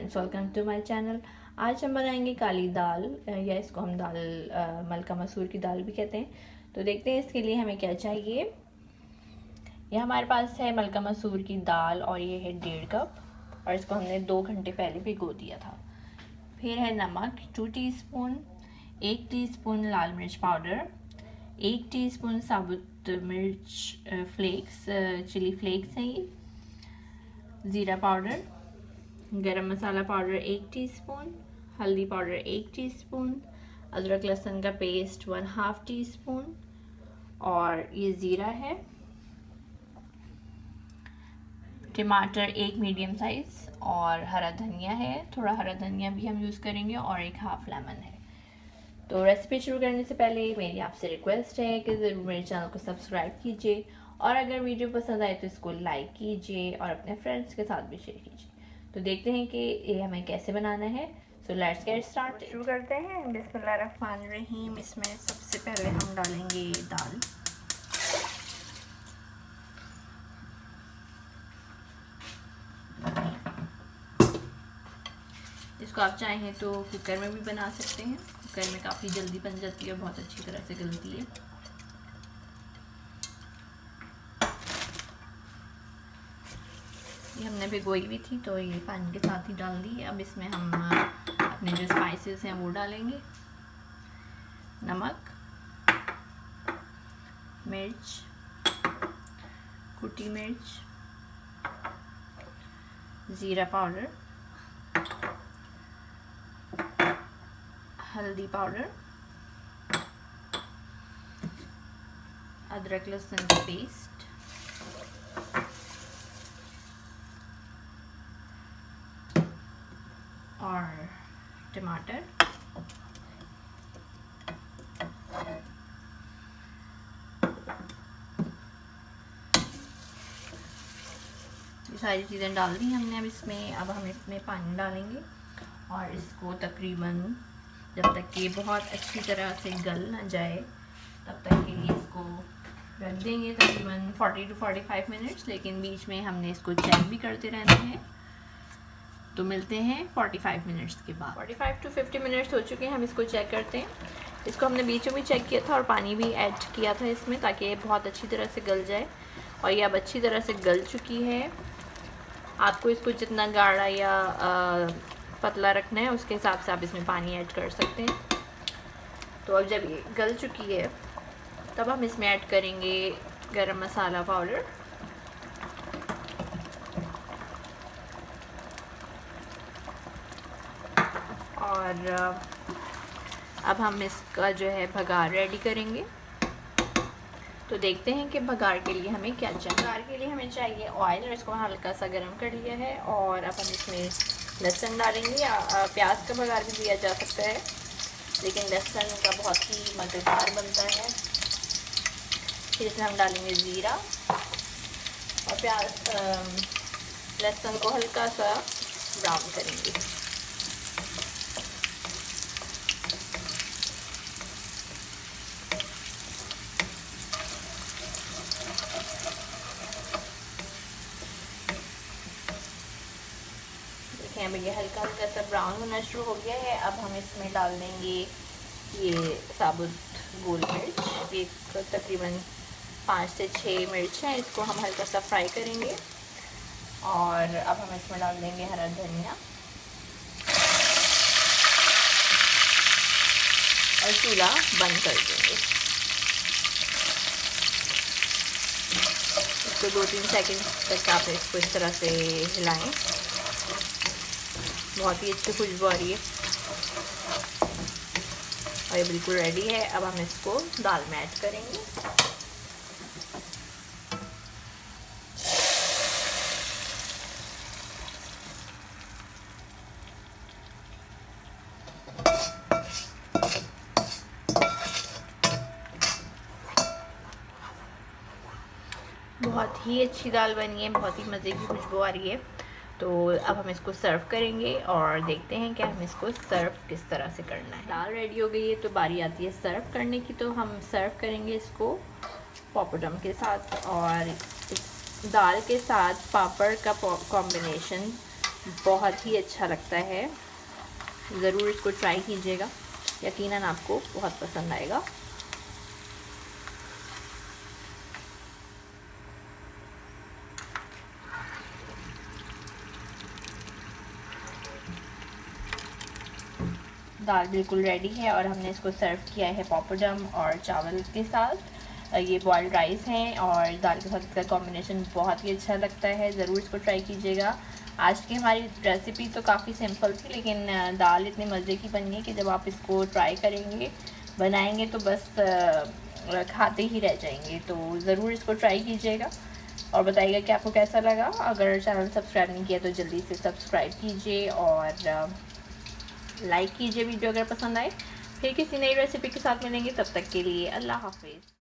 Friends, welcome to my channel. आज हम बनाएंगे काली दाल या इसको हम दाल मलका मसूर की दाल भी कहते हैं। तो देखते हैं इसके लिए हमें क्या चाहिए। यह हमारे पास है मलका मसूर की दाल और ये है 1.5 कप और इसको हमने 2 घंटे पहले भिगो दिया था। फिर है नमक 2 टीस्पून, 1 टीस्पून लाल मिर्च पाउडर, 1 टीस्पून साबुत मिर्च फ्लेक्स, चिली फ्लेक्स हैं ये, ज़ीरा पाउडर, गरम मसाला पाउडर 1 टीस्पून, हल्दी पाउडर 1 टीस्पून, अदरक लहसुन का पेस्ट 1/2 टीस्पून और ये ज़ीरा है, टमाटर 1 मीडियम साइज़ और हरा धनिया है, थोड़ा हरा धनिया भी हम यूज़ करेंगे और 1 हाफ लेमन है। तो रेसिपी शुरू करने से पहले मेरी आपसे रिक्वेस्ट है कि ज़रूर मेरे चैनल को सब्सक्राइब कीजिए और अगर वीडियो पसंद आए तो इसको लाइक कीजिए और अपने फ्रेंड्स के साथ भी शेयर कीजिए। तो देखते हैं कि ये हमें कैसे बनाना है। So let's get start. शुरू करते हैं। बिस्मिल्लाहिर्रहमानिर्रहीम। इसमें सबसे पहले हम डालेंगे दाल। इसको आप चाहें तो कुकर में भी बना सकते हैं। कुकर में काफ़ी जल्दी बन जाती है और बहुत अच्छी तरह से गलती है। ये हमने भिगोई हुई थी तो ये पानी के साथ ही डाल दी। अब इसमें हम अपने जो स्पाइसेस हैं वो डालेंगे। नमक, मिर्च, कुटी मिर्च, ज़ीरा पाउडर, हल्दी पाउडर, अदरक लहसुन का पेस्ट, और टमाटर, ये सारी चीज़ें डाल दी हमने। अब हम इसमें पानी डालेंगे और इसको तकरीबन जब तक कि बहुत अच्छी तरह से गल ना जाए तब तक के लिए इसको रख देंगे, तकरीबन 40 to 45 मिनट्स। लेकिन बीच में हमने इसको चेक भी करते रहना है। तो मिलते हैं 45 मिनट्स के बाद। 45 to 50 मिनट्स हो चुके हैं, हम इसको चेक करते हैं। इसको हमने बीचों भी चेक किया था और पानी भी ऐड किया था इसमें ताकि ये बहुत अच्छी तरह से गल जाए और ये अब अच्छी तरह से गल चुकी है। आपको इसको जितना गाढ़ा या पतला रखना है उसके हिसाब से आप इसमें पानी ऐड कर सकते हैं। तो अब जब ये गल चुकी है तब हम इसमें ऐड करेंगे गरम मसाला पाउडर, और अब हम इसका जो है भगार रेडी करेंगे। तो देखते हैं कि भगार के लिए हमें क्या चाहिए। भगार के लिए हमें चाहिए ऑयल और इसको हल्का सा गर्म कर लिया है और अब हम इसमें लहसुन डालेंगे या प्याज का भगार भी दिया जा सकता है, लेकिन लहसुन का बहुत ही मज़ेदार बनता है। फिर इसमें हम डालेंगे ज़ीरा और लहसुन को हल्का सा ब्राउन करेंगे। अब ये हल्का हल्का सा ब्राउन होना शुरू हो गया है। अब हम इसमें डाल देंगे ये साबुत गोल मिर्च। ये तकरीबन 5 से 6 मिर्च हैं। इसको हम हल्का सा फ्राई करेंगे और अब हम इसमें डाल देंगे हरा धनिया और चूल्हा बंद कर देंगे। इसको 2-3 सेकंड तक आप इसको इस तरह से हिलाएं। बहुत ही अच्छी खुशबू आ रही है और ये बिल्कुल रेडी है। अब हम इसको दाल में ऐड करेंगे। बहुत ही अच्छी दाल बनी है, बहुत ही मज़े की खुशबू आ रही है। तो अब हम इसको सर्व करेंगे और देखते हैं कि हम इसको सर्व किस तरह से करना है। दाल रेडी हो गई है तो बारी आती है सर्व करने की। तो हम सर्व करेंगे इसको पॉपडम के साथ और इस दाल के साथ पापड़ का कॉम्बिनेशन बहुत ही अच्छा लगता है। ज़रूर इसको ट्राई कीजिएगा, यकीनन आपको बहुत पसंद आएगा। दाल बिल्कुल रेडी है और हमने इसको सर्व किया है पॉपड़म और चावल के साथ। ये बॉइल्ड राइस हैं और दाल के साथ इसका कॉम्बिनेशन बहुत ही अच्छा लगता है। ज़रूर इसको ट्राई कीजिएगा। आज की हमारी रेसिपी तो काफ़ी सिंपल थी, लेकिन दाल इतने मज़े की बनी है कि जब आप इसको ट्राई करेंगे, बनाएंगे तो बस खाते ही रह जाएंगे। तो ज़रूर इसको ट्राई कीजिएगा और बताइएगा कि आपको कैसा लगा। अगर चैनल सब्सक्राइब नहीं किया तो जल्दी से सब्सक्राइब कीजिए और लाइक कीजिए वीडियो अगर पसंद आए। फिर किसी नई रेसिपी के साथ मिलेंगे, तब तक के लिए अल्लाह हाफिज़।